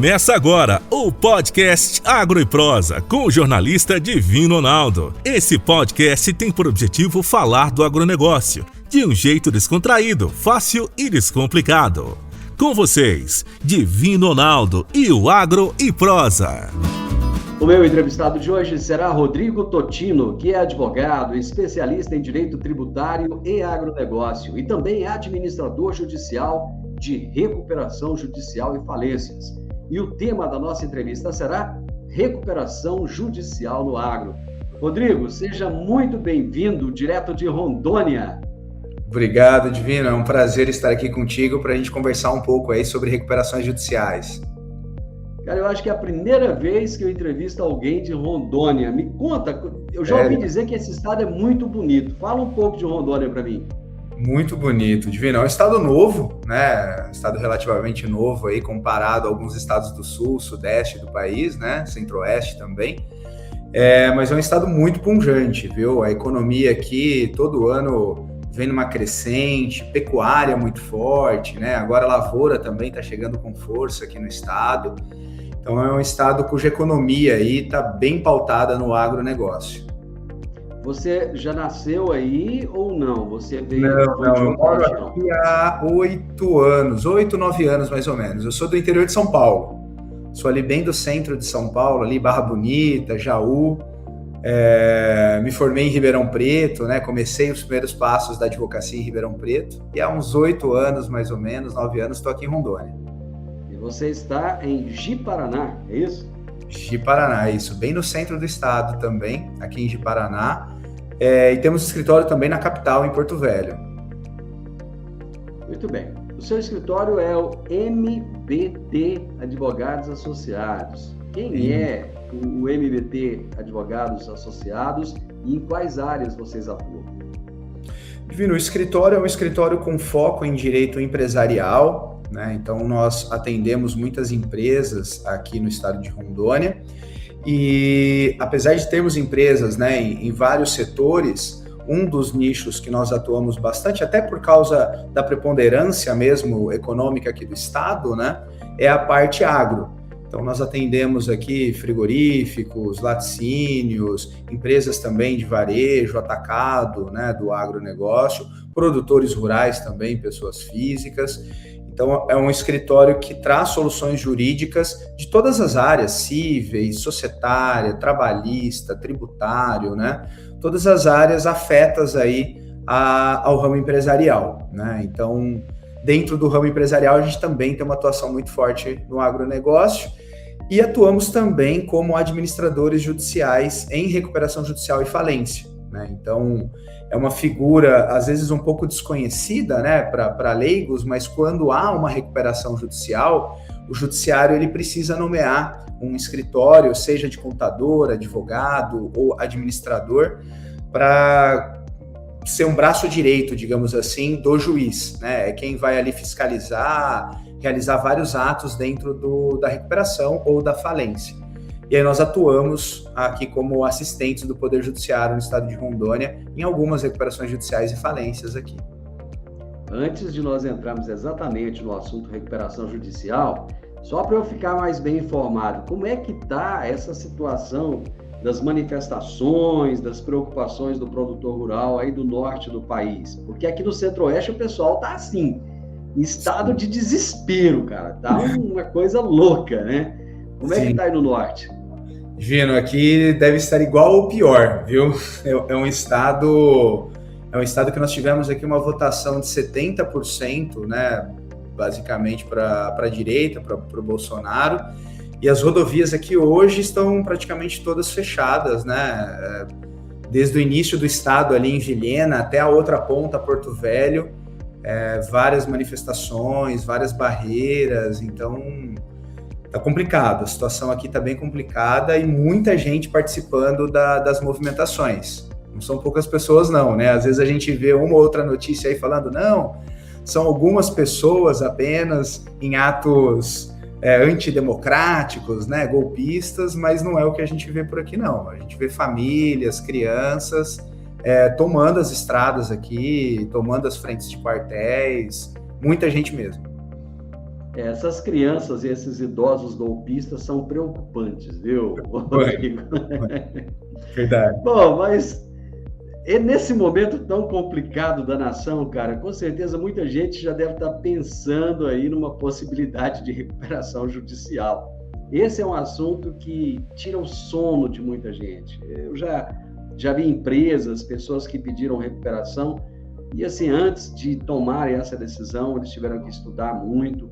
Começa agora o podcast Agro e Prosa com o jornalista Divino Ronaldo. Esse podcast tem por objetivo falar do agronegócio de um jeito descontraído, fácil e descomplicado. Com vocês, Divino Ronaldo e o Agro e Prosa. O meu entrevistado de hoje será Rodrigo Totino, que é advogado, especialista em direito tributário e agronegócio e também é administrador judicial de recuperação judicial e falências. E o tema da nossa entrevista será recuperação judicial no agro. Rodrigo, seja muito bem-vindo, direto de Rondônia. Obrigado, Divino. É um prazer estar aqui contigo para a gente conversar um pouco aí sobre recuperações judiciais. Cara, eu acho que é a primeira vez que eu entrevisto alguém de Rondônia. Me conta, eu já ouvi dizer que esse estado é muito bonito. Fala um pouco de Rondônia para mim. Muito bonito, Divino. É um estado novo, né? Um estado relativamente novo aí, comparado a alguns estados do sul, sudeste do país, né? Centro-oeste também. Mas é um estado muito pujante, viu? A economia aqui, todo ano, vem numa crescente, pecuária muito forte, né? Agora a lavoura também está chegando com força aqui no estado. Então é um estado cuja economia aí está bem pautada no agronegócio. Você já nasceu aí ou não? Você veio... Não, eu moro aqui há 8, 9 anos mais ou menos. Eu sou do interior de São Paulo. Sou ali bem do centro de São Paulo, ali Barra Bonita, Jaú. Me formei em Ribeirão Preto, né? Comecei os primeiros passos da advocacia em Ribeirão Preto. E há uns 8 anos, mais ou menos, 9 anos, estou aqui em Rondônia. E você está em Ji-Paraná, é isso? Ji-Paraná, isso. Bem no centro do estado também, aqui em Ji-Paraná. E temos escritório também na capital, em Porto Velho. Muito bem. O seu escritório é o MBT Advogados Associados. Quem é o MBT Advogados Associados e em quais áreas vocês atuam? Divino, o escritório é um escritório com foco em direito empresarial, né? Então nós atendemos muitas empresas aqui no estado de Rondônia e apesar de termos empresas, né, em vários setores, um dos nichos que nós atuamos bastante, até por causa da preponderância mesmo econômica aqui do estado, né, é a parte agro. Então nós atendemos aqui frigoríficos, laticínios, empresas também de varejo, atacado, né, do agronegócio, produtores rurais também, pessoas físicas. Então é um escritório que traz soluções jurídicas de todas as áreas, cíveis, societária, trabalhista, tributário, né? Todas as áreas afetas aí ao ramo empresarial, né? Então, dentro do ramo empresarial, a gente também tem uma atuação muito forte no agronegócio e atuamos também como administradores judiciais em recuperação judicial e falência, né? Então, é uma figura, às vezes, um pouco desconhecida, né, para leigos, mas quando há uma recuperação judicial, o judiciário ele precisa nomear um escritório, seja de contador, advogado ou administrador, para ser um braço direito, digamos assim, do juiz, né? É quem vai ali fiscalizar, realizar vários atos dentro da recuperação ou da falência. E aí nós atuamos aqui como assistentes do Poder Judiciário no estado de Rondônia em algumas recuperações judiciais e falências aqui. Antes de nós entrarmos exatamente no assunto recuperação judicial, só para eu ficar mais bem informado, como é que está essa situação das manifestações, das preocupações do produtor rural aí do norte do país? Porque aqui no centro-oeste o pessoal está assim, em estado de desespero, cara. Tá uma coisa louca, né? Como é que está aí no norte? Gino, aqui deve estar igual ou pior, viu? É um estado que nós tivemos aqui uma votação de 70%, né, basicamente para a direita, para o Bolsonaro, e as rodovias aqui hoje estão praticamente todas fechadas, né, desde o início do estado ali em Vilhena até a outra ponta, Porto Velho, várias manifestações, várias barreiras, então... Tá complicado, a situação aqui tá bem complicada e muita gente participando das movimentações. Não são poucas pessoas não, né? Às vezes a gente vê uma ou outra notícia aí falando, não, são algumas pessoas apenas em atos antidemocráticos, né, golpistas, mas não é o que a gente vê por aqui não. A gente vê famílias, crianças tomando as estradas aqui, tomando as frentes de quartéis, muita gente mesmo. Essas crianças e esses idosos golpistas são preocupantes, viu, Rodrigo? Verdade. Bom, mas nesse momento tão complicado da nação, cara, com certeza muita gente já deve estar pensando aí numa possibilidade de recuperação judicial. Esse é um assunto que tira o sono de muita gente. Eu já vi empresas, pessoas que pediram recuperação, e assim, antes de tomarem essa decisão, eles tiveram que estudar muito.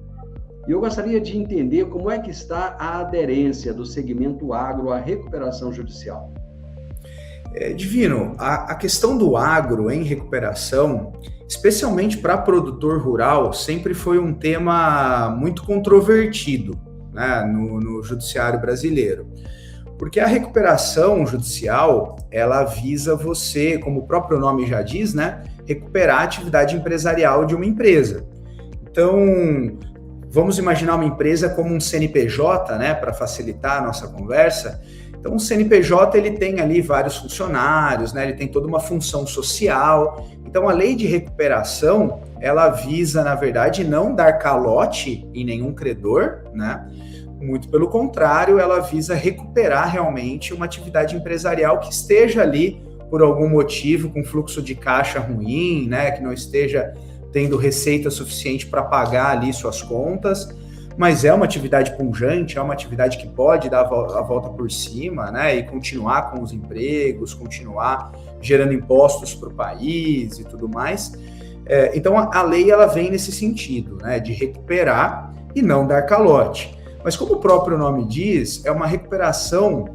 E eu gostaria de entender como é que está a aderência do segmento agro à recuperação judicial. Divino, a questão do agro em recuperação, especialmente para produtor rural, sempre foi um tema muito controvertido, né, no judiciário brasileiro. Porque a recuperação judicial, ela visa você, como o próprio nome já diz, né, recuperar a atividade empresarial de uma empresa. Então, vamos imaginar uma empresa como um CNPJ, né, para facilitar a nossa conversa. Então, o CNPJ, ele tem ali vários funcionários, né, ele tem toda uma função social. Então, a lei de recuperação, ela visa, na verdade, não dar calote em nenhum credor, né? Muito pelo contrário, ela visa recuperar realmente uma atividade empresarial que esteja ali por algum motivo com fluxo de caixa ruim, né, que não esteja tendo receita suficiente para pagar ali suas contas, mas é uma atividade pujante, é uma atividade que pode dar a volta por cima, né, e continuar com os empregos, continuar gerando impostos para o país e tudo mais. Então, a lei ela vem nesse sentido, né, de recuperar e não dar calote. Mas como o próprio nome diz, é uma recuperação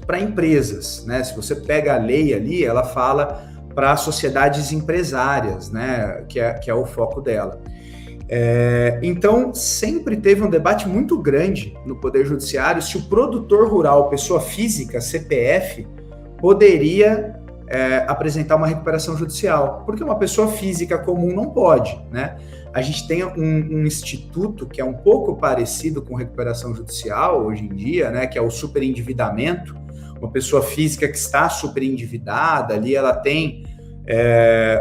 para empresas, né? Se você pega a lei ali, ela fala para sociedades empresárias, né? Que é o foco dela. Então, sempre teve um debate muito grande no Poder Judiciário se o produtor rural, pessoa física, CPF, poderia apresentar uma recuperação judicial, porque uma pessoa física comum não pode, né? A gente tem um instituto que é um pouco parecido com recuperação judicial hoje em dia, né? Que é o superendividamento. Uma pessoa física que está superendividada, ali ela tem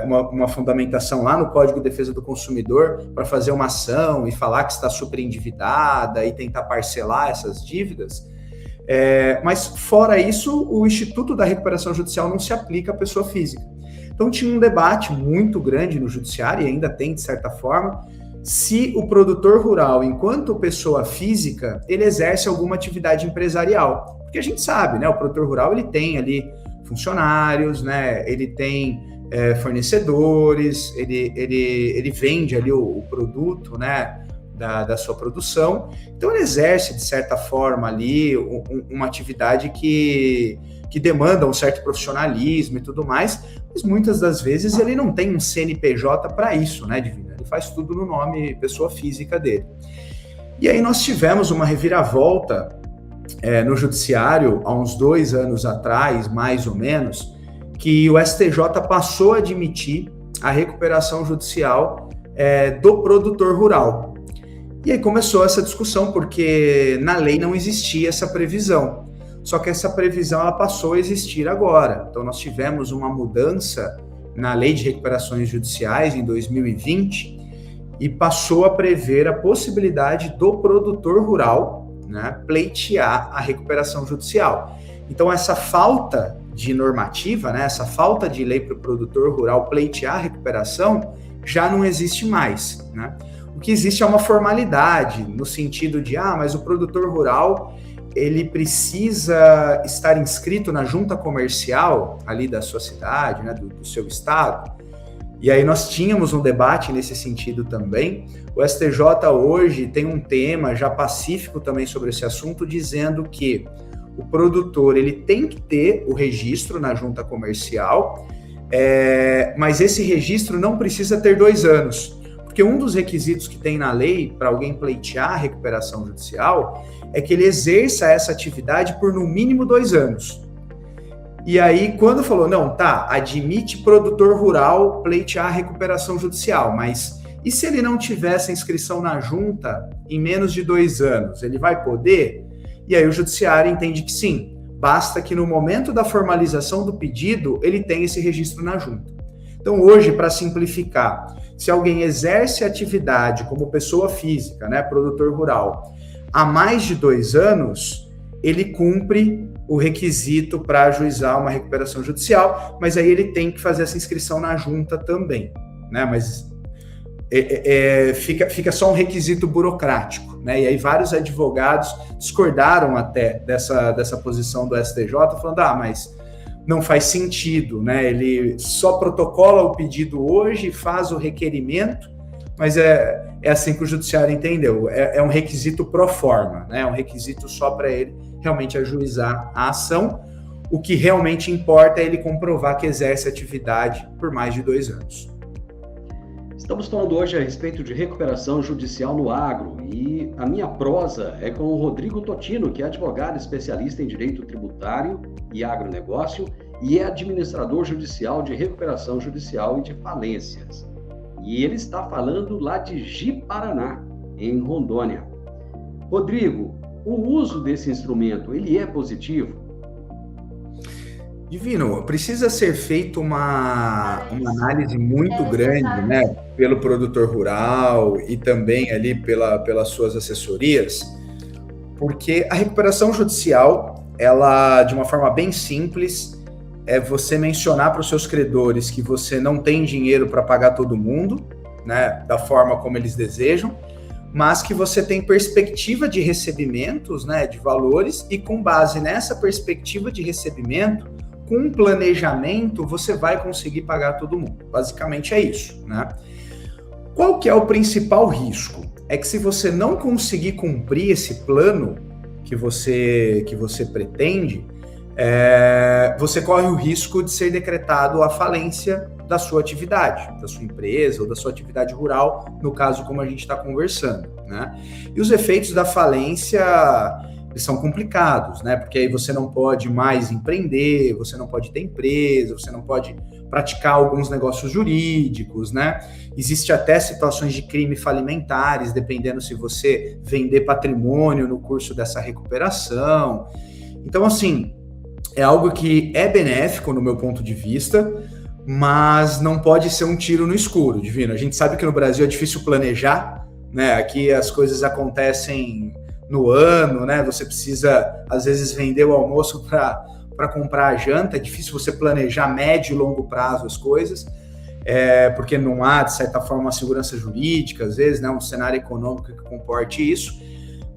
uma fundamentação lá no Código de Defesa do Consumidor para fazer uma ação e falar que está superendividada e tentar parcelar essas dívidas. Mas fora isso, o Instituto da Recuperação Judicial não se aplica à pessoa física. Então tinha um debate muito grande no judiciário, e ainda tem de certa forma, se o produtor rural, enquanto pessoa física, ele exerce alguma atividade empresarial. Porque a gente sabe, né, o produtor rural ele tem ali funcionários, né, ele tem fornecedores, ele vende ali o produto, né, da sua produção. Então ele exerce, de certa forma, ali uma atividade que demanda um certo profissionalismo e tudo mais, mas muitas das vezes ele não tem um CNPJ para isso, né, Divino? Ele faz tudo no nome pessoa física dele. E aí nós tivemos uma reviravolta no judiciário, há uns 2 anos atrás, mais ou menos, que o STJ passou a admitir a recuperação judicial do produtor rural. E aí começou essa discussão, porque na lei não existia essa previsão. Só que essa previsão ela passou a existir agora. Então nós tivemos uma mudança na Lei de Recuperações Judiciais em 2020 e passou a prever a possibilidade do produtor rural, né, pleitear a recuperação judicial. Então essa falta de normativa, né, essa falta de lei para o produtor rural pleitear a recuperação já não existe mais, né? O que existe é uma formalidade, no sentido de, mas o produtor rural, ele precisa estar inscrito na junta comercial ali da sua cidade, né, do seu estado. E aí nós tínhamos um debate nesse sentido também. O STJ hoje tem um tema já pacífico também sobre esse assunto, dizendo que o produtor ele tem que ter o registro na junta comercial, mas esse registro não precisa ter 2 anos. Porque um dos requisitos que tem na lei para alguém pleitear a recuperação judicial é que ele exerça essa atividade por no mínimo 2 anos. E aí, quando falou, não, admite produtor rural pleitear a recuperação judicial, mas e se ele não tiver essa inscrição na junta em menos de 2 anos, ele vai poder? E aí o judiciário entende que sim, basta que no momento da formalização do pedido, ele tenha esse registro na junta. Então, hoje, para simplificar, se alguém exerce atividade como pessoa física, né, produtor rural, há mais de 2 anos, ele cumpre o requisito para ajuizar uma recuperação judicial, mas aí ele tem que fazer essa inscrição na junta também, né? Mas fica só um requisito burocrático, né? E aí vários advogados discordaram até dessa posição do STJ, falando, mas não faz sentido, né? Ele só protocola o pedido hoje, faz o requerimento, mas é assim que o judiciário entendeu, é um requisito pro forma, né? É um requisito só para ele realmente ajuizar a ação. O que realmente importa é ele comprovar que exerce atividade por mais de 2 anos. Estamos falando hoje a respeito de recuperação judicial no agro e a minha prosa é com o Rodrigo Totino, que é advogado especialista em direito tributário e agronegócio e é administrador judicial de recuperação judicial e de falências. E ele está falando lá de Ji-Paraná, em Rondônia. Rodrigo, o uso desse instrumento, ele é positivo? Divino, precisa ser feita uma análise muito grande, né, pelo produtor rural e também ali pelas suas assessorias, porque a recuperação judicial, ela, de uma forma bem simples, é você mencionar para os seus credores que você não tem dinheiro para pagar todo mundo, né, da forma como eles desejam, mas que você tem perspectiva de recebimentos, né, de valores, e com base nessa perspectiva de recebimento, com um planejamento, você vai conseguir pagar todo mundo. Basicamente é isso, né? Qual que é o principal risco? É que se você não conseguir cumprir esse plano que você pretende, você corre o risco de ser decretado a falência da sua atividade, da sua empresa ou da sua atividade rural, no caso como a gente está conversando, né? E os efeitos da falência, eles são complicados, né? Porque aí você não pode mais empreender, você não pode ter empresa, você não pode praticar alguns negócios jurídicos, né? Existe até situações de crime falimentares, dependendo se você vender patrimônio no curso dessa recuperação. Então, assim, é algo que é benéfico no meu ponto de vista, mas não pode ser um tiro no escuro, Divino. A gente sabe que no Brasil é difícil planejar, né? Aqui as coisas acontecem no ano, né? Você precisa, às vezes, vender o almoço para comprar a janta. É difícil você planejar médio e longo prazo as coisas, porque não há, de certa forma, uma segurança jurídica, às vezes, né? Um cenário econômico que comporte isso.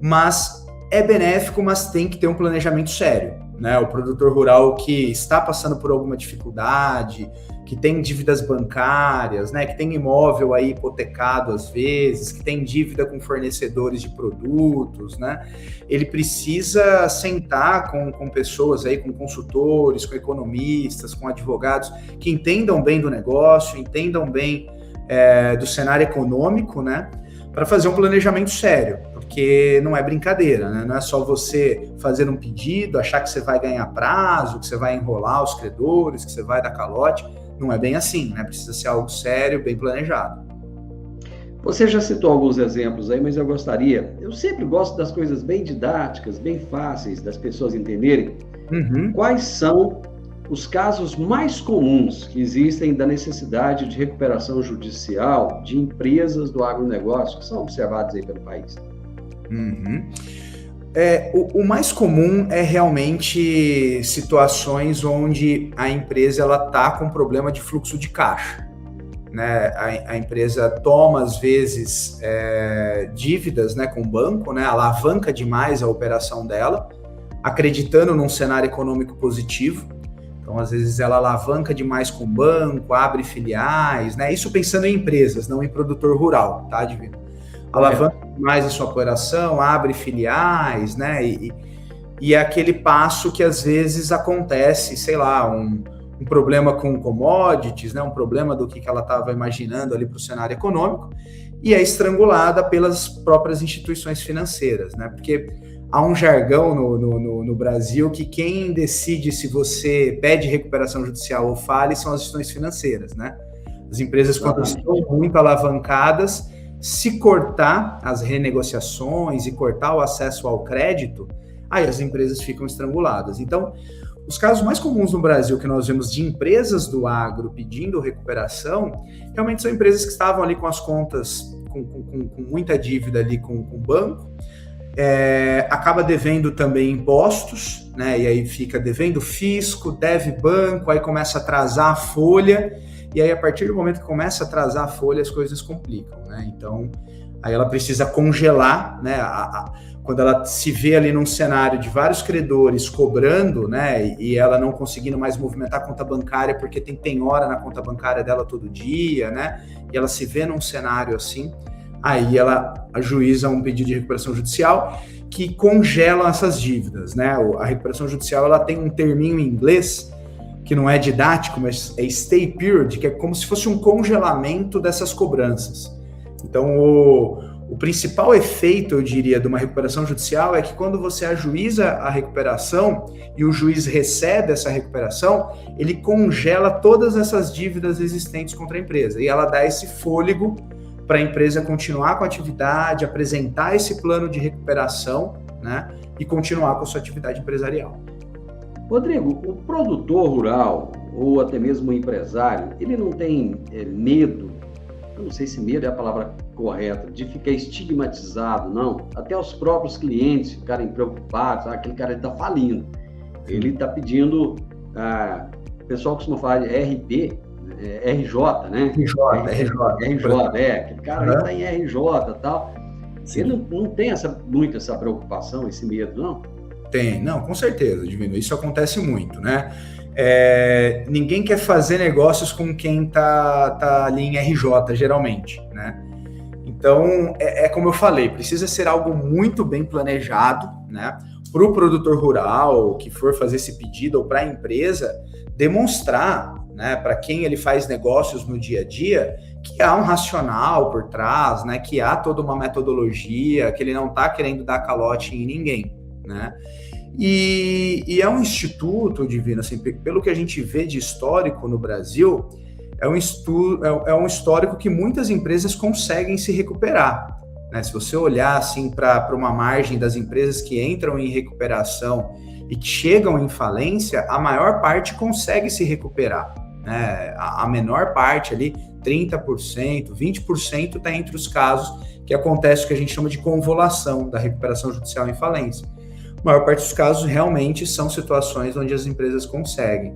Mas é benéfico, mas tem que ter um planejamento sério, né? O produtor rural que está passando por alguma dificuldade, que tem dívidas bancárias, né, que tem imóvel aí hipotecado às vezes, que tem dívida com fornecedores de produtos, né, ele precisa sentar com pessoas aí, com consultores, com economistas, com advogados que entendam bem do negócio, entendam bem do cenário econômico, né, para fazer um planejamento sério, porque não é brincadeira, né? Não é só você fazer um pedido, achar que você vai ganhar prazo, que você vai enrolar os credores, que você vai dar calote. Não é bem assim, né? Precisa ser algo sério, bem planejado. Você já citou alguns exemplos aí, mas eu sempre gosto das coisas bem didáticas, bem fáceis das pessoas entenderem. Quais são os casos mais comuns que existem da necessidade de recuperação judicial de empresas do agronegócio que são observadas aí pelo país? O mais comum é realmente situações onde a empresa está com problema de fluxo de caixa, né? A empresa toma, às vezes, dívidas, né, com o banco, né, alavanca demais a operação dela, acreditando num cenário econômico positivo. Então, às vezes, ela alavanca demais com o banco, abre filiais, né? Isso pensando em empresas, não em produtor rural, tá, Divino? Alavanca mais a sua operação, abre filiais, né? E é aquele passo que às vezes acontece, sei lá, um problema com commodities, né? Um problema do que ela estava imaginando ali para o cenário econômico, e é estrangulada pelas próprias instituições financeiras, né? Porque há um jargão no Brasil que quem decide se você pede recuperação judicial ou fale são as instituições financeiras, né? As empresas, quando estão muito alavancadas, se cortar as renegociações e cortar o acesso ao crédito, aí as empresas ficam estranguladas. Então, Os casos mais comuns no Brasil que nós vemos de empresas do agro pedindo recuperação, realmente são empresas que estavam ali com as contas, com muita dívida ali com o banco, acaba devendo também impostos, né? E aí fica devendo fisco, deve banco, aí começa a atrasar a folha, e aí a partir do momento que começa a atrasar a folha, as coisas complicam, né? Então, aí ela precisa congelar, né? Quando ela se vê ali num cenário de vários credores cobrando, né? E ela não conseguindo mais movimentar a conta bancária porque tem penhora na conta bancária dela todo dia, né? E ela se vê num cenário assim, aí ela ajuiza um pedido de recuperação judicial que congela essas dívidas, né? A recuperação judicial, ela tem um terminho em inglês que não é didático, mas é stay period, que é como se fosse um congelamento dessas cobranças. Então, o principal efeito, eu diria, de uma recuperação judicial é que quando você ajuiza a recuperação e o juiz recebe essa recuperação, ele congela todas essas dívidas existentes contra a empresa e ela dá esse fôlego para a empresa continuar com a atividade, apresentar esse plano de recuperação, né, e continuar com a sua atividade empresarial. Rodrigo, o produtor rural ou até mesmo o empresário, ele não tem medo, eu não sei se medo é a palavra correta, de ficar estigmatizado, não? Até os próprios clientes ficarem preocupados, aquele cara está falindo, ele está pedindo, o pessoal costuma falar de RP, RJ, né? RJ, aquele cara está em RJ e tal. Sim. Ele não tem muito essa preocupação, esse medo, não? Tem, não, com certeza, Divino, isso acontece muito, né? Ninguém quer fazer negócios com quem tá ali em RJ, geralmente, né? Então, como eu falei, precisa ser algo muito bem planejado, né? Para o produtor rural que for fazer esse pedido ou para a empresa, demonstrar, né, para quem ele faz negócios no dia a dia, que há um racional por trás, né? Que há toda uma metodologia, que ele não está querendo dar calote em ninguém, né? E é um instituto, Divino, assim, pelo que a gente vê de histórico no Brasil, é um histórico que muitas empresas conseguem se recuperar, né? Se você olhar assim para uma margem das empresas que entram em recuperação e que chegam em falência, a maior parte consegue se recuperar, né? A menor parte ali, 30%, 20% está entre os casos que acontece o que a gente chama de convolução da recuperação judicial em falência. A maior parte dos casos realmente são situações onde as empresas conseguem.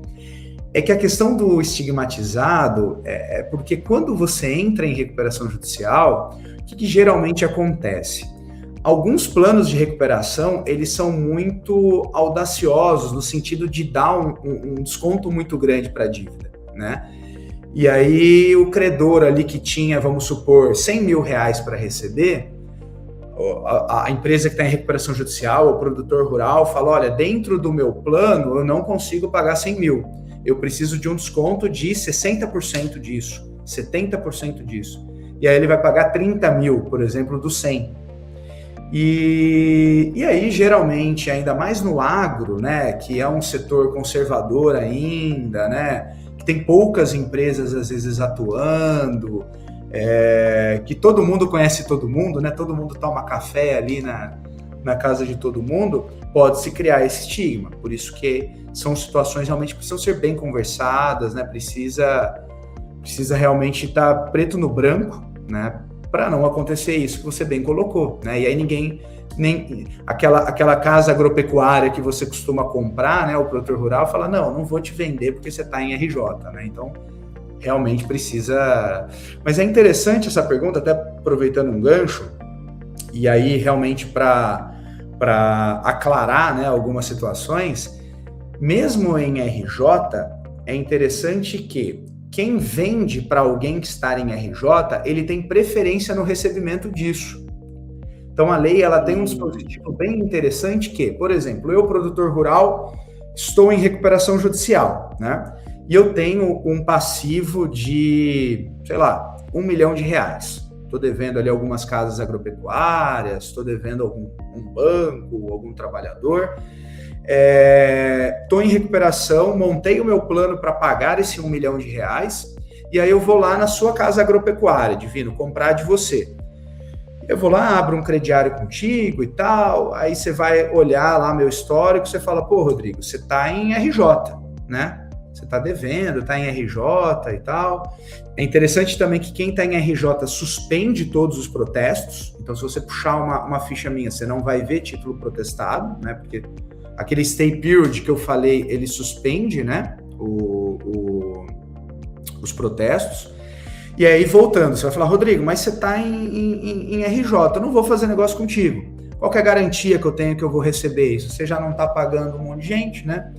É que a questão do estigmatizado é porque quando você entra em recuperação judicial, o que geralmente acontece? Alguns planos de recuperação, eles são muito audaciosos no sentido de dar um desconto muito grande para a dívida, né? E aí o credor ali que tinha, vamos supor, R$100 mil para receber, a empresa que está em recuperação judicial, o produtor rural, fala, olha, dentro do meu plano eu não consigo pagar 100 mil, eu preciso de um desconto de 60% disso, 70% disso. E aí ele vai pagar 30 mil, por exemplo, do 100. E aí, geralmente, ainda mais no agro, né, que é um setor conservador ainda, né, que tem poucas empresas, às vezes, atuando, que todo mundo conhece todo mundo, né? Todo mundo toma café ali na casa de todo mundo, pode-se criar esse estigma. Por isso que são situações realmente que precisam ser bem conversadas, né? Precisa realmente estar preto no branco, né? Para não acontecer isso que você bem colocou, né? E aí nem aquela casa agropecuária que você costuma comprar, né? O produtor rural fala, não vou te vender porque você está em RJ, né? Então, realmente precisa... Mas é interessante essa pergunta, até aproveitando um gancho, e aí realmente para aclarar, né, algumas situações, mesmo em RJ, é interessante que quem vende para alguém que está em RJ, ele tem preferência no recebimento disso. Então a lei ela tem um dispositivo bem interessante que, por exemplo, eu, produtor rural, estou em recuperação judicial, né? E eu tenho um passivo de, sei lá, R$1 milhão. Estou devendo ali algumas casas agropecuárias, estou devendo um banco, algum trabalhador. Estou em recuperação, montei o meu plano para pagar esse R$1 milhão, e aí eu vou lá na sua casa agropecuária, Divino, comprar de você. Eu vou lá, abro um crediário contigo e tal, aí você vai olhar lá meu histórico, você fala, pô, Rodrigo, você tá em RJ, né? Você tá devendo, tá em RJ e tal. É interessante também que quem tá em RJ suspende todos os protestos, então se você puxar uma ficha minha, você não vai ver título protestado, né? Porque aquele stay period que eu falei, ele suspende, né? Os protestos. E aí, voltando, você vai falar, Rodrigo, mas você está em RJ, eu não vou fazer negócio contigo. Qual que é a garantia que eu tenho que eu vou receber isso? Você já não está pagando um monte de gente, né?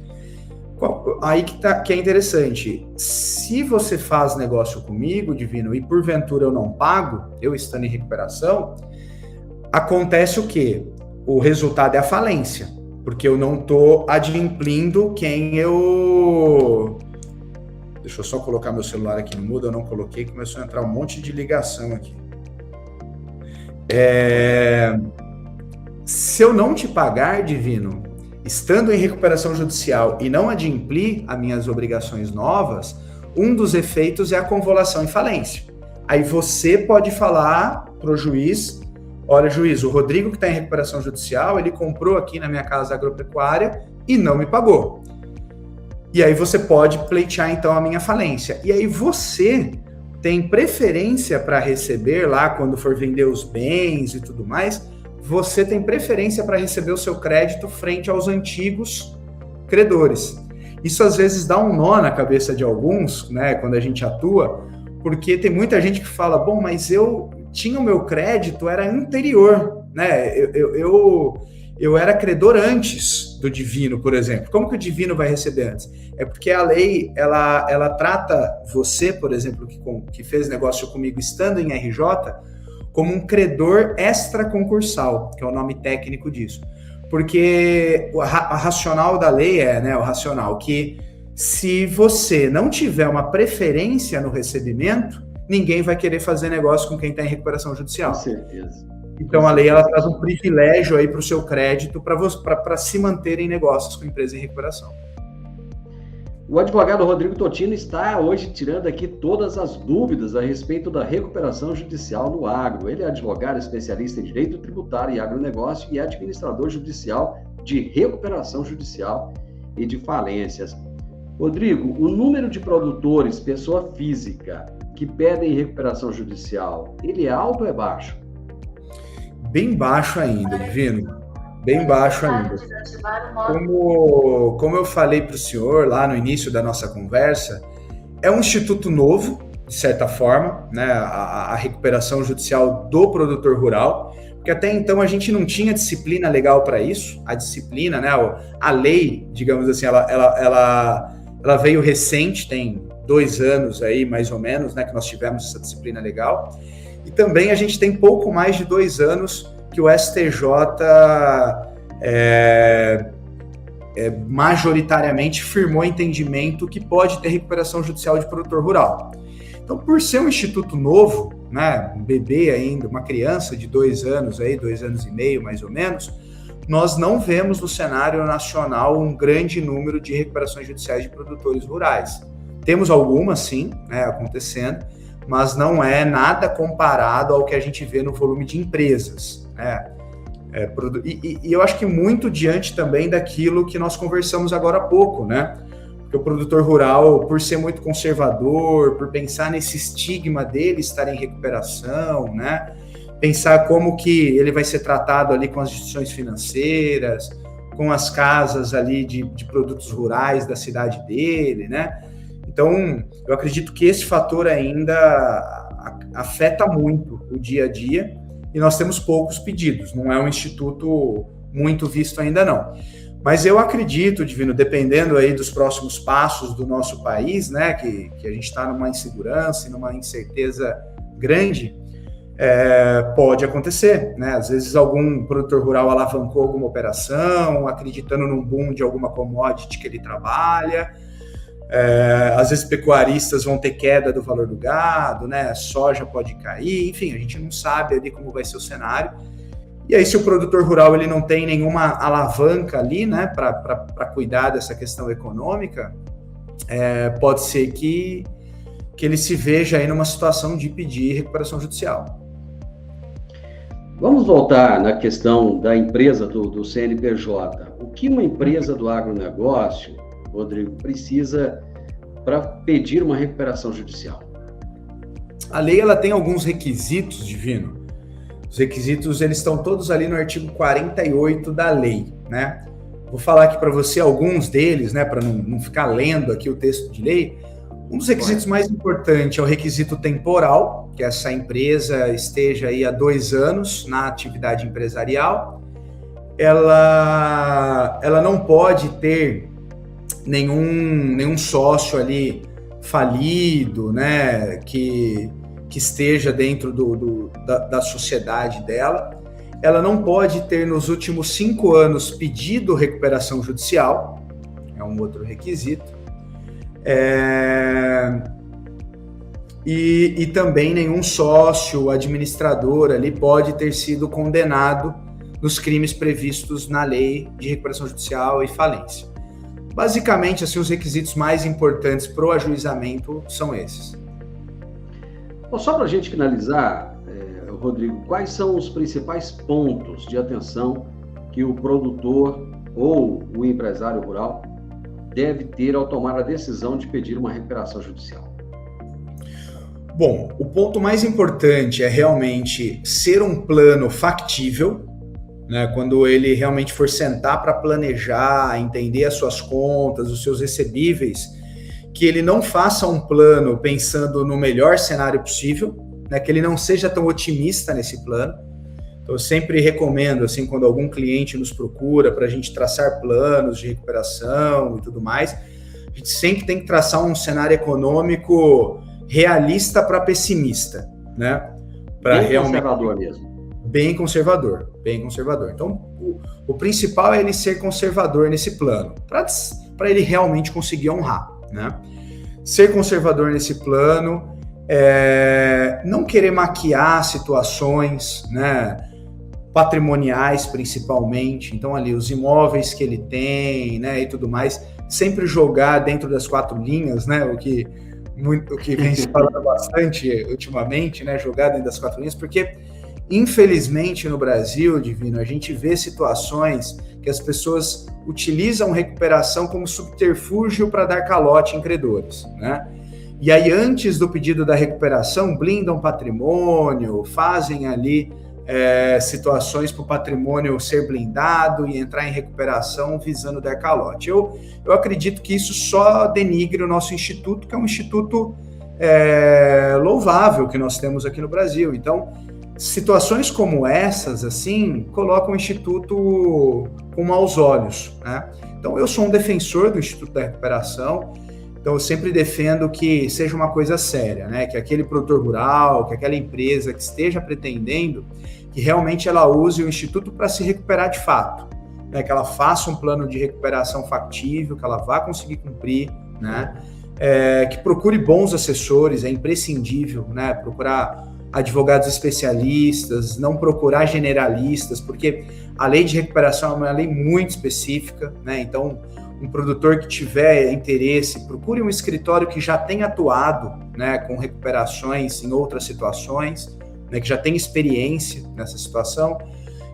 Aí que é interessante. Se você faz negócio comigo, Divino, e porventura eu não pago, eu estando em recuperação, acontece o quê? O resultado é a falência, porque eu não estou adimplindo quem eu... Deixa eu só colocar meu celular aqui no mudo, eu não coloquei, começou a entrar um monte de ligação aqui. Se eu não te pagar, Divino, estando em recuperação judicial e não adimplir as minhas obrigações novas, um dos efeitos é a convolução em falência. Aí você pode falar para o juiz, olha, juiz, o Rodrigo que está em recuperação judicial, ele comprou aqui na minha casa agropecuária e não me pagou. E aí você pode pleitear, então, a minha falência. E aí você tem preferência para receber lá, quando for vender os bens e tudo mais, você tem preferência para receber o seu crédito frente aos antigos credores. Isso, às vezes, dá um nó na cabeça de alguns, né, quando a gente atua, porque tem muita gente que fala, bom, mas eu tinha o meu crédito, era anterior, né, eu era credor antes do Divino, por exemplo. Como que o Divino vai receber antes? É porque a lei, ela trata você, por exemplo, que fez negócio comigo estando em RJ, como um credor extraconcursal, que é o nome técnico disso. Porque a racional da lei o racional que se você não tiver uma preferência no recebimento, ninguém vai querer fazer negócio com quem está em recuperação judicial. Com certeza. Então, a lei ela traz um privilégio aí para o seu crédito para se manter em negócios com empresa em recuperação. O advogado Rodrigo Totino está hoje tirando aqui todas as dúvidas a respeito da recuperação judicial no agro. Ele é advogado especialista em direito tributário e agronegócio e administrador judicial de recuperação judicial e de falências. Rodrigo, o número de produtores, pessoa física, que pedem recuperação judicial, ele é alto ou é baixo? Bem baixo ainda, Divino. Bem baixo ainda. Como eu falei para o senhor lá no início da nossa conversa, é um instituto novo, de certa forma, né, a recuperação judicial do produtor rural, porque até então a gente não tinha disciplina legal para isso. A disciplina, né, a lei, digamos assim, ela veio recente, tem 2 anos aí, mais ou menos, né, que nós tivemos essa disciplina legal. E também a gente tem pouco mais de 2 anos que o STJ majoritariamente firmou entendimento que pode ter recuperação judicial de produtor rural. Então, por ser um instituto novo, né, um bebê ainda, uma criança de 2 anos, aí, 2 anos e meio mais ou menos, nós não vemos no cenário nacional um grande número de recuperações judiciais de produtores rurais. Temos algumas, sim, né, acontecendo, mas não é nada comparado ao que a gente vê no volume de empresas, né? E eu acho que muito diante também daquilo que nós conversamos agora há pouco, né? Porque o produtor rural, por ser muito conservador, por pensar nesse estigma dele estar em recuperação, né? Pensar como que ele vai ser tratado ali com as instituições financeiras, com as casas ali de produtos rurais da cidade dele, né? Então, eu acredito que esse fator ainda afeta muito o dia a dia e nós temos poucos pedidos, não é um instituto muito visto ainda não. Mas eu acredito, Divino, dependendo aí dos próximos passos do nosso país, né, que a gente está numa insegurança e numa incerteza grande, pode acontecer, né? Às vezes algum produtor rural alavancou alguma operação, acreditando num boom de alguma commodity que ele trabalha. Às vezes pecuaristas vão ter queda do valor do gado, né? Soja pode cair, enfim, a gente não sabe ali como vai ser o cenário. E aí, se o produtor rural ele não tem nenhuma alavanca ali, né, para cuidar dessa questão econômica, pode ser que ele se veja aí numa situação de pedir recuperação judicial. Vamos voltar na questão da empresa do CNPJ. O que uma empresa do agronegócio, Rodrigo, precisa para pedir uma recuperação judicial? A lei ela tem alguns requisitos, Divino. Os requisitos eles estão todos ali no artigo 48 da lei, né? Vou falar aqui para você alguns deles, né, para não ficar lendo aqui o texto de lei. Um dos requisitos mais importantes é o requisito temporal, que essa empresa esteja aí há 2 anos na atividade empresarial. Ela não pode ter nenhum sócio ali falido, né, que esteja dentro da sociedade dela. Ela não pode ter nos últimos 5 anos pedido recuperação judicial, é um outro requisito. E também nenhum sócio, administrador ali pode ter sido condenado nos crimes previstos na lei de recuperação judicial e falência. Basicamente, assim, os requisitos mais importantes para o ajuizamento são esses. Bom, só para a gente finalizar, Rodrigo, quais são os principais pontos de atenção que o produtor ou o empresário rural deve ter ao tomar a decisão de pedir uma recuperação judicial? Bom, o ponto mais importante é realmente ser um plano factível, né? Quando ele realmente for sentar para planejar, entender as suas contas, os seus recebíveis, que ele não faça um plano pensando no melhor cenário possível, né? Que ele não seja tão otimista nesse plano. Então, eu sempre recomendo, assim, quando algum cliente nos procura para a gente traçar planos de recuperação e tudo mais, a gente sempre tem que traçar um cenário econômico realista para pessimista, né? Bem realmente conservador mesmo. Bem conservador. Então, o principal é ele ser conservador nesse plano, para ele realmente conseguir honrar, né? Ser conservador nesse plano, não querer maquiar situações, né, patrimoniais principalmente. Então, ali, os imóveis que ele tem, né, e tudo mais, sempre jogar dentro das 4 linhas, né, o que vem se falando bastante ultimamente, né, jogar dentro das 4 linhas, porque infelizmente no Brasil, Divino, a gente vê situações que as pessoas utilizam recuperação como subterfúgio para dar calote em credores, né? E aí, antes do pedido da recuperação, blindam patrimônio, fazem ali situações para o patrimônio ser blindado e entrar em recuperação visando dar calote. Eu acredito que isso só denigre o nosso instituto, que é um instituto louvável que nós temos aqui no Brasil. Então, situações como essas, assim, colocam o Instituto com maus olhos, né? Então, eu sou um defensor do Instituto da Recuperação, então eu sempre defendo que seja uma coisa séria, né? Que aquele produtor rural, que aquela empresa que esteja pretendendo, que realmente ela use o Instituto para se recuperar de fato, né? Que ela faça um plano de recuperação factível, que ela vá conseguir cumprir, né? Que procure bons assessores, é imprescindível, né? Procurar advogados especialistas, não procurar generalistas, porque a lei de recuperação é uma lei muito específica, né? Então, um produtor que tiver interesse, procure um escritório que já tenha atuado, né, com recuperações em outras situações, né, que já tem experiência nessa situação,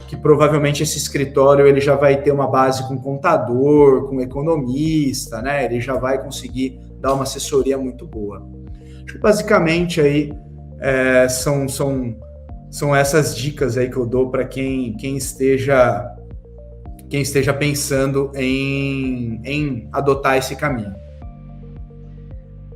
que provavelmente esse escritório ele já vai ter uma base com contador, com economista, né? Ele já vai conseguir dar uma assessoria muito boa. Acho que basicamente aí são essas dicas aí que eu dou para quem esteja pensando em adotar esse caminho.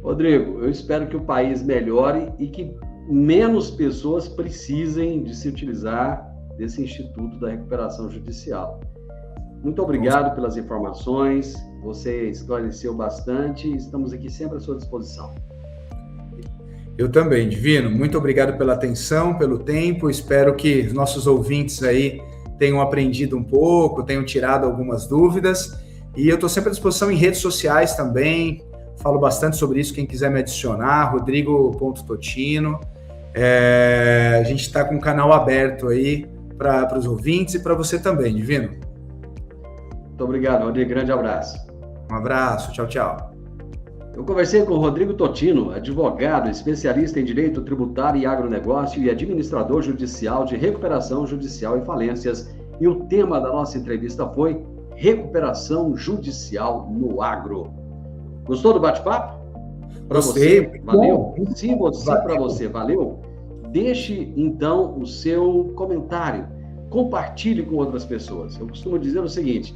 Rodrigo, eu espero que o país melhore e que menos pessoas precisem de se utilizar desse Instituto da Recuperação Judicial. Muito obrigado pelas informações, você esclareceu bastante e estamos aqui sempre à sua disposição. Eu também, Divino. Muito obrigado pela atenção, pelo tempo. Espero que os nossos ouvintes aí tenham aprendido um pouco, tenham tirado algumas dúvidas. E eu estou sempre à disposição em redes sociais também. Falo bastante sobre isso, quem quiser me adicionar, rodrigo.totino. A gente está com um canal aberto aí para os ouvintes e para você também, Divino. Muito obrigado, Rodrigo. Grande abraço. Um abraço. Tchau, tchau. Eu conversei com o Rodrigo Totino, advogado, especialista em direito tributário e agronegócio e administrador judicial de recuperação judicial e falências. E o tema da nossa entrevista foi recuperação judicial no agro. Gostou do bate-papo? Para você, valeu? Se para você valeu, deixe então o seu comentário, compartilhe com outras pessoas. Eu costumo dizer o seguinte: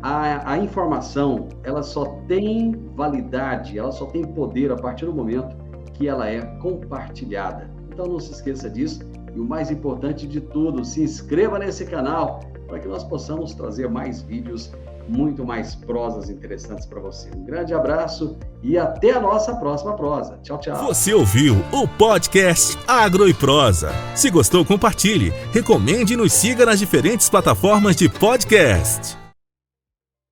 a informação, ela só tem validade, ela só tem poder a partir do momento que ela é compartilhada. Então não se esqueça disso e o mais importante de tudo, se inscreva nesse canal para que nós possamos trazer mais vídeos, muito mais prosas interessantes para você. Um grande abraço e até a nossa próxima prosa. Tchau, tchau. Você ouviu o podcast Agro e Prosa. Se gostou, compartilhe, recomende e nos siga nas diferentes plataformas de podcast.